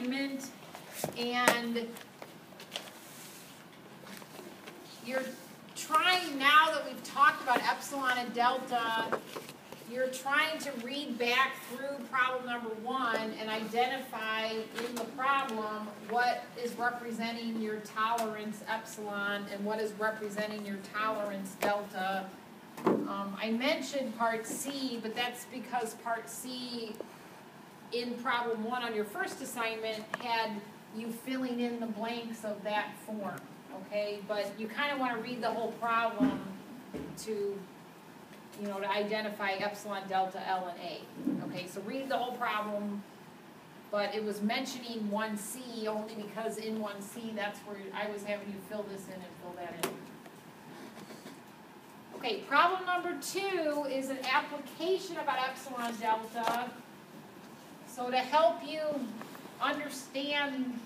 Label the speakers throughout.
Speaker 1: assignment, and you're trying, now that we've talked about epsilon and delta, you're trying to read back through problem number 1 and identify in the problem what is representing your tolerance epsilon and what is representing your tolerance delta. I mentioned part C, but that's because part C in problem 1 on your first assignment had you filling in the blanks of that form, okay? But you kind of want to read the whole problem to, you know, to identify epsilon, delta, L, and A. Okay, so read the whole problem, but it was mentioning 1C only because in 1C that's where I was having you fill this in and fill that in. Okay, problem number 2 is an application about epsilon, delta. So to help you understand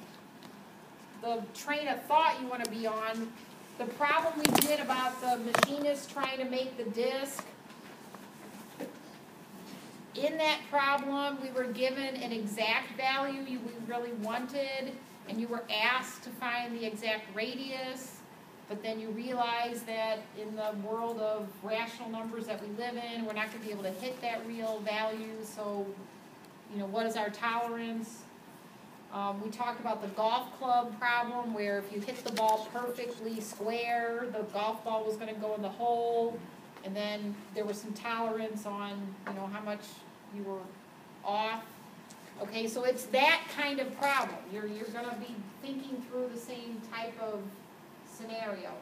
Speaker 1: the train of thought you want to be on, the problem we did about the machinist trying to make the disc, in that problem, we were given an exact value we really wanted, and you were asked to find the exact radius, but then you realize that in the world of rational numbers that we live in, we're not going to be able to hit that real value, so, you know, what is our tolerance? We talked about the golf club problem, where if you hit the ball perfectly square, the golf ball was going to go in the hole, and then there was some tolerance on, you know, how much you were off. Okay, so it's that kind of problem. You're going to be thinking through the same type of scenario.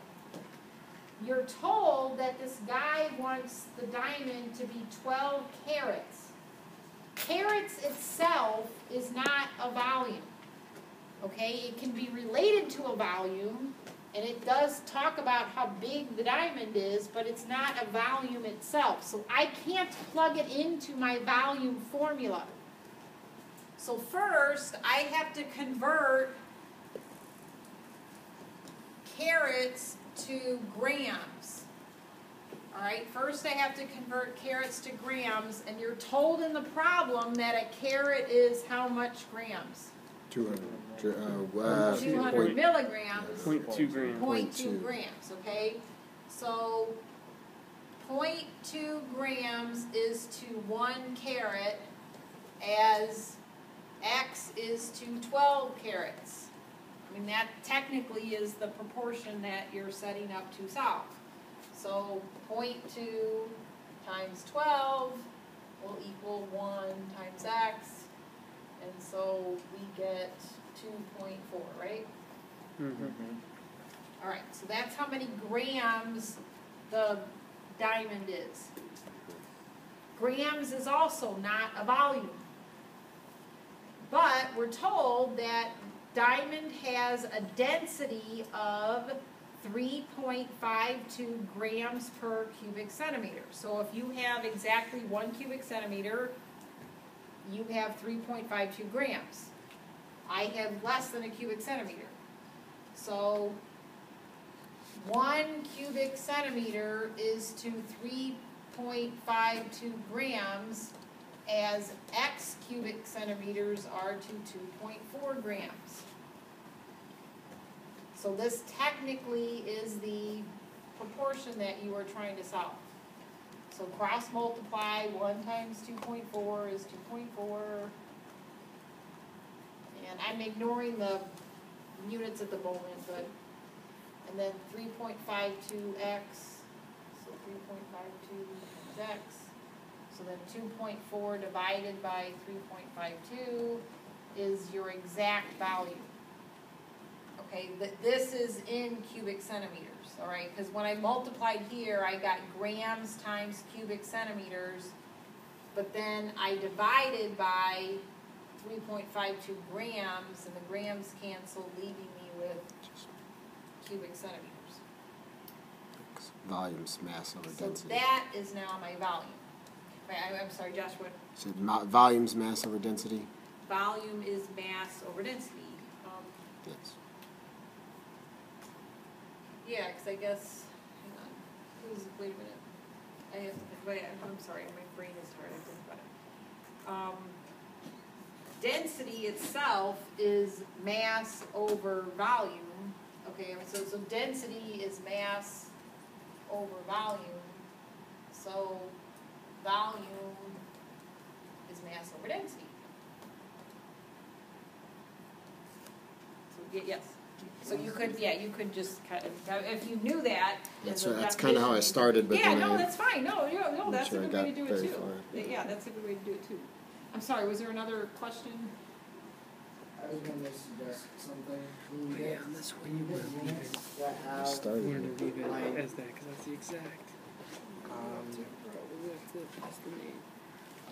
Speaker 1: You're told that this guy wants the diamond to be 12 carats. Carats itself is not a volume. Okay, it can be related to a volume, and it does talk about how big the diamond is, but it's not a volume itself. So I can't plug it into my volume formula. So first, I have to convert carats to grams. All right, first I have to convert carats to grams, and you're told in the problem that a carat is how much grams?
Speaker 2: 200
Speaker 1: milligrams.
Speaker 3: 0.2 grams.
Speaker 1: 0.2 grams, okay? So 0.2 grams is to 1 carat as X is to 12 carats. I mean, that technically is the proportion that you're setting up to solve. So 0.2 times 12 will equal 1 times X. And so we get 2.4, right?
Speaker 3: Mm-hmm.
Speaker 1: All right, so that's how many grams the diamond is. Grams is also not a volume. But we're told that diamond has a density of 3.52 grams per cubic centimeter. So if you have exactly 1 cubic centimeter, you have 3.52 grams. I have less than a cubic centimeter. So 1 cubic centimeter is to 3.52 grams, as X cubic centimeters are to 2.4 grams. So this technically is the proportion that you are trying to solve. So cross multiply, 1 times 2.4 is 2.4. And I'm ignoring the units at the moment, but, and then 3.52x, so 3.52 times x. So then 2.4 divided by 3.52 is your exact value. Okay, this is in cubic centimeters, all right? Because when I multiplied here, I got grams times cubic centimeters, but then I divided by 3.52 grams, and the grams cancel, leaving me with cubic centimeters.
Speaker 2: Volume's mass over
Speaker 1: So
Speaker 2: density.
Speaker 1: that is now my volume. I'm sorry, Josh, what?
Speaker 2: So volume's mass over density?
Speaker 1: Volume is mass over density.
Speaker 2: Yes.
Speaker 1: Yeah, because I guess, hang on, wait a minute. I have to think, I'm sorry, my brain is tired, I think about it. density itself is mass over volume, okay, so density is mass over volume, so volume is mass over density. So, yes, so you could just kind of, if you knew that.
Speaker 2: That's kind of how I started, but
Speaker 1: yeah,
Speaker 2: then
Speaker 1: no,
Speaker 2: I,
Speaker 1: that's fine, no, that's
Speaker 2: sure
Speaker 1: a
Speaker 2: I
Speaker 1: good way to
Speaker 2: got
Speaker 1: do it
Speaker 2: very
Speaker 1: too.
Speaker 2: far.
Speaker 1: Yeah, that's a good way to do it too. I'm sorry, was there another question?
Speaker 3: I was gonna suggest something. When you
Speaker 4: Yeah,
Speaker 3: get,
Speaker 4: on this one
Speaker 3: when you
Speaker 4: you
Speaker 3: get
Speaker 4: wanna leave
Speaker 3: units
Speaker 4: it.
Speaker 3: that
Speaker 2: I
Speaker 3: have,
Speaker 2: started.
Speaker 4: You want to leave it
Speaker 3: Like-
Speaker 4: as that because that's the exact. That's the name.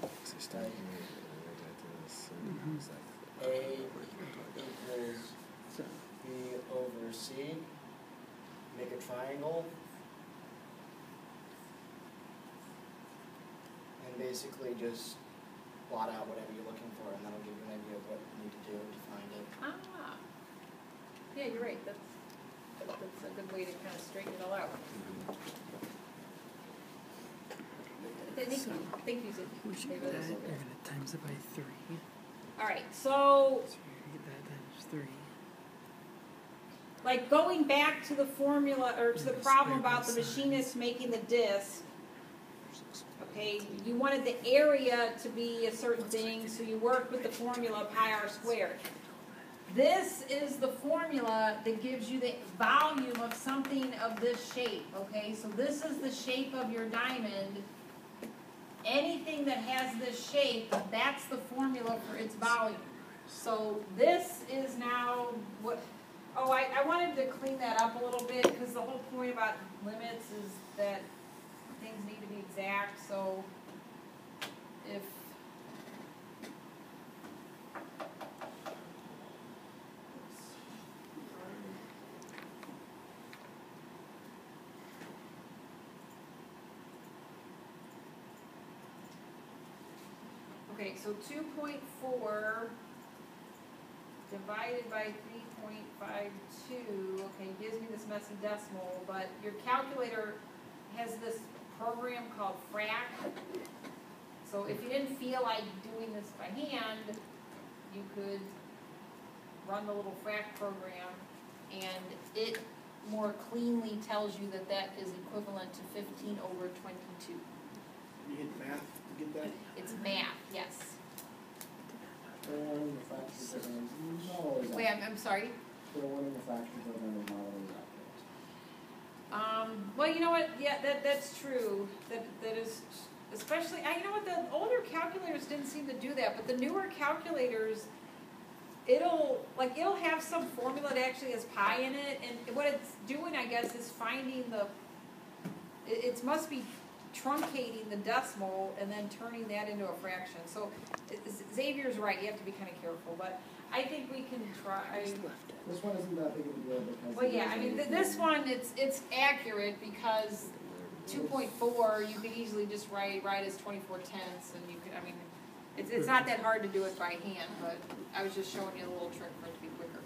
Speaker 2: So I started doing it, and I got to this, and it's like,
Speaker 3: A equals
Speaker 4: So,
Speaker 3: B over C, make a triangle. And basically just plot out whatever you're looking for, and that'll give you an idea of what you need to do to find it.
Speaker 1: Ah, yeah, you're right, that's a good way to kind of straighten it all out. Thank you, Sid.
Speaker 4: we should
Speaker 1: Maybe
Speaker 4: get
Speaker 1: that's
Speaker 4: that.
Speaker 1: okay.
Speaker 4: You're going to times it by 3.
Speaker 1: All right, so
Speaker 4: So you're going to get that times 3.
Speaker 1: like going back to the formula or to the problem about the machinist making the disc, okay, you wanted the area to be a certain thing, so you worked with the formula pi r squared. This is the formula that gives you the volume of something of this shape, okay? So this is the shape of your diamond. Anything that has this shape, that's the formula for its volume. So this is now what, oh, I wanted to clean that up a little bit, because the whole point about limits is that things need to be exact, so if okay, so 2.4 divided by 3.52, okay, gives me this messy decimal, but your calculator has this program called Frac. So if you didn't feel like doing this by hand, you could run the little Frac program, and it more cleanly tells you that that is equivalent to 15 over 22.
Speaker 3: You hit math to get that?
Speaker 1: It's math, yes.
Speaker 3: Throw one in the fraction program, not always
Speaker 1: Wait,
Speaker 3: accurate.
Speaker 1: I'm sorry.
Speaker 3: Throw one in the fraction program is not always accurate.
Speaker 1: Well, you know what? Yeah, that's true. That is, especially. You know what? The older calculators didn't seem to do that, but the newer calculators, it'll have some formula that actually has pi in it, and what it's doing, I guess, is finding the. It must be truncating the decimal and then turning that into a fraction. So Xavier's right. You have to be kind of careful, but I think we can try.
Speaker 3: This one isn't that big of a deal because.
Speaker 1: Well, yeah, I mean, this one, it's accurate because 2.4, you could easily just write as 24 tenths, and you could, I mean, it's not that hard to do it by hand, but I was just showing you a little trick for it to be quicker.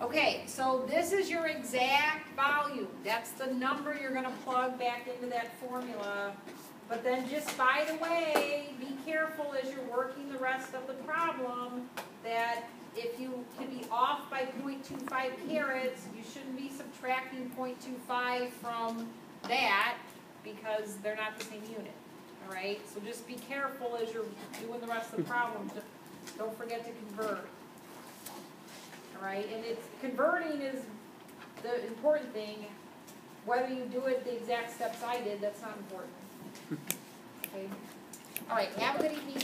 Speaker 1: Okay, so this is your exact volume. That's the number you're gonna plug back into that formula. But then just by the way, be careful as you're working the rest of the problem that if you can be off by 0.25 carats, you shouldn't be subtracting 0.25 from that because they're not the same unit, all right? So just be careful as you're doing the rest of the problem. Don't forget to convert, all right? And converting is the important thing. Whether you do it the exact steps I did, that's not important. Okay? All right, have a good evening.